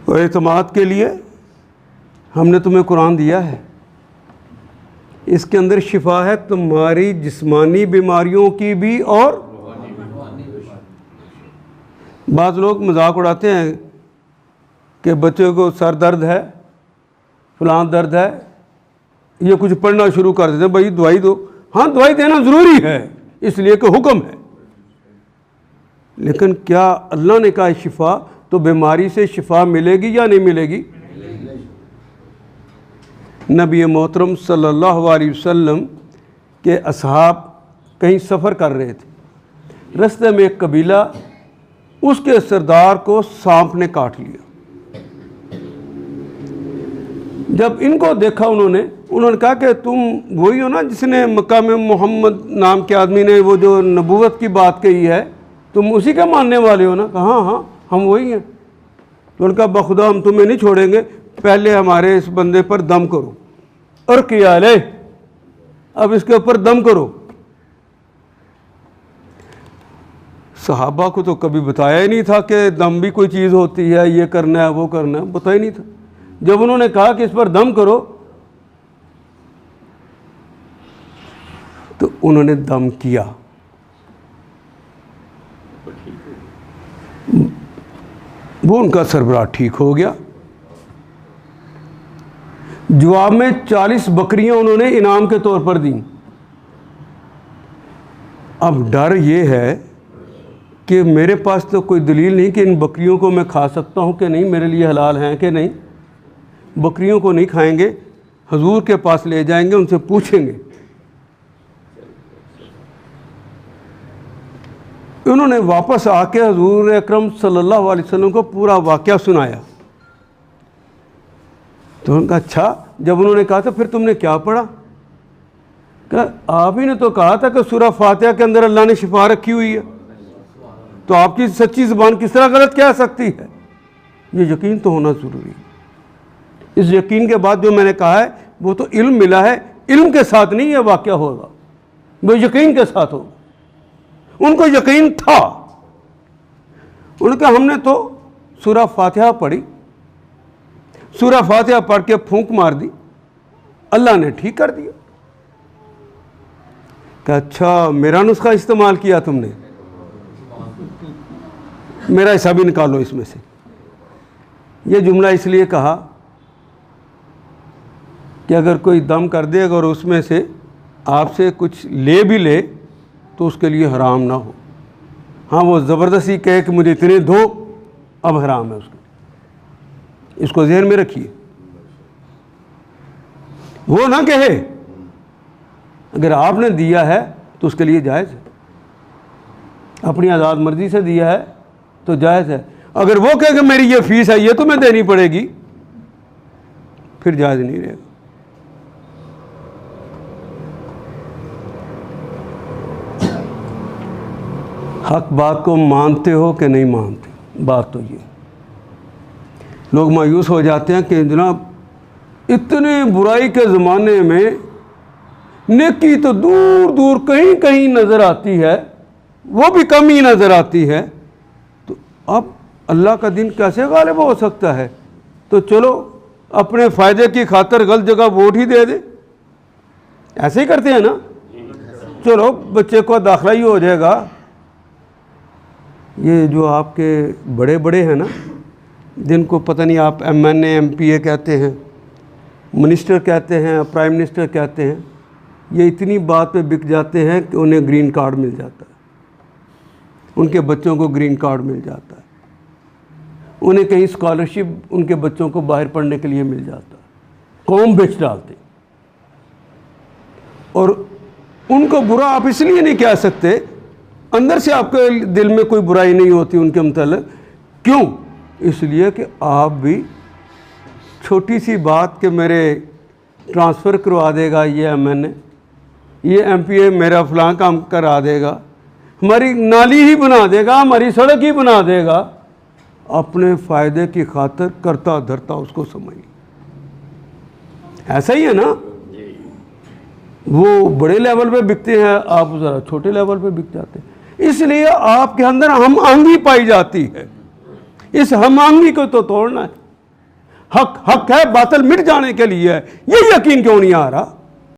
और एतमाद के लिए हमने तुम्हें कुरान दिया है, इसके अंदर शिफा है तुम्हारी जिस्मानी बीमारियों की भी और बाज़ लोग मजाक उड़ाते हैं कि बच्चे को सर दर्द है, फलां दर्द है, ये कुछ पढ़ना शुरू कर देते हैं, भाई दवाई दो। हाँ, दवाई देना ज़रूरी है इसलिए कि हुक्म है, लेकिन क्या अल्लाह ने कहा शिफा, तो बीमारी से शिफा मिलेगी या नहीं मिलेगी? नबी मोहतरम सल्लल्लाहु अलैहि वसल्लम के असहाब कहीं सफ़र कर रहे थे, रास्ते में एक कबीला, उसके सरदार को सांप ने काट लिया। जब इनको देखा उन्होंने कहा कि तुम वही हो ना जिसने मक्का में मोहम्मद नाम के आदमी ने वो जो नबूवत की बात कही है, तुम उसी का मानने वाले हो ना? कहा हाँ हाँ हम वही हैं। तो उनका बखुदा हम तुम्हें नहीं छोड़ेंगे, पहले हमारे इस बंदे पर दम करो। और किया ले, अब इसके ऊपर दम करो। सहाबा को तो कभी बताया ही नहीं था कि दम भी कोई चीज़ होती है, ये करना है वो करना है, बताया ही नहीं था। जब उन्होंने कहा कि इस पर दम करो, तो उन्होंने दम किया। वो उनका सरबराह ठीक हो गया। जवाब में 40 बकरियां उन्होंने इनाम के तौर पर दी। अब डर ये है कि मेरे पास तो कोई दलील नहीं कि इन बकरियों को मैं खा सकता हूं कि नहीं, मेरे लिए हलाल हैं कि नहीं। बकरियों को नहीं खाएंगे, हुजूर के पास ले जाएंगे, उनसे पूछेंगे। उन्होंने वापस आके हुजूर अकरम सल्लल्लाहु अलैहि वसल्लम को पूरा वाक़या सुनाया। तो उनका अच्छा, जब उन्होंने कहा तो फिर तुमने क्या पढ़ा? कहा आप ही ने तो कहा था कि सूरह फातिहा के अंदर अल्लाह ने शिफा रखी हुई है, तो आपकी सच्ची ज़ुबान किस तरह गलत कह सकती है? ये यकीन तो होना ज़रूरी है। इस यकीन के बाद जो मैंने कहा है वो तो इल्म मिला है, इल्म के साथ नहीं ये वाक़या होगा, वो यकीन के साथ होगा। उनको यकीन था। उन्होंने कहा हमने तो सूरह फातिहा पढ़ी, सूरह फातिहा पढ़ के फूंक मार दी, अल्लाह ने ठीक कर दिया। क्या अच्छा मेरा नुस्खा इस्तेमाल किया तुमने? मेरा हिस्सा भी निकालो इसमें से। यह जुमला इसलिए कहा कि अगर कोई दम कर दे और उसमें से आपसे कुछ ले भी ले तो उसके लिए हराम ना हो। हाँ, वो ज़बरदस्ती कहे कि मुझे इतने दो, अब हराम है उसको। इसको ज़हन में रखिए। वो ना कहे, अगर आपने दिया है तो उसके लिए जायज़ है, अपनी आज़ाद मर्ज़ी से दिया है तो जायज़ है। अगर वो कहे कि मेरी ये फ़ीस है, ये तुम्हें देनी पड़ेगी, फिर जायज़ नहीं रहेगा। हक बात को मानते हो कि नहीं मानते? बात तो ये, लोग मायूस हो जाते हैं कि जनाब इतने बुराई के ज़माने में नेकी तो दूर दूर कहीं कहीं नज़र आती है, वो भी कम ही नज़र आती है, तो अब अल्लाह का दिन कैसे गालिब हो सकता है? तो चलो अपने फ़ायदे की खातिर गलत जगह वोट ही दे दे। ऐसे ही करते हैं ना, चलो बच्चे को दाखिला ही हो जाएगा। ये जो आपके बड़े बड़े हैं ना, जिनको पता नहीं आप MNA MPA कहते हैं, मिनिस्टर कहते हैं, प्राइम मिनिस्टर कहते हैं, ये इतनी बात पे बिक जाते हैं कि उन्हें ग्रीन कार्ड मिल जाता है, उनके बच्चों को ग्रीन कार्ड मिल जाता है, उन्हें कहीं स्कॉलरशिप उनके बच्चों को बाहर पढ़ने के लिए मिल जाता है। कौम बेच डालते। और उनको बुरा आप इसलिए नहीं कह सकते, अंदर से आपके दिल में कोई बुराई नहीं होती उनके मतलब। क्यों? इसलिए कि आप भी छोटी सी बात कि मेरे ट्रांसफ़र करवा देगा ये MNA, ये MPA मेरा फ़लाँ काम करा देगा, हमारी नाली ही बना देगा, हमारी सड़क ही बना देगा, अपने फ़ायदे की खातिर करता धरता उसको समझिए। ऐसा ही है ना, वो बड़े लेवल पे बिकते हैं, आप ज़रा छोटे लेवल पे बिक जाते हैं। इसलिए आपके अंदर हम आंगी पाई जाती है, इस हम आंगी को तो तोड़ना है। हक हक है, बातिल मिट जाने के लिए है, ये यकीन क्यों नहीं आ रहा?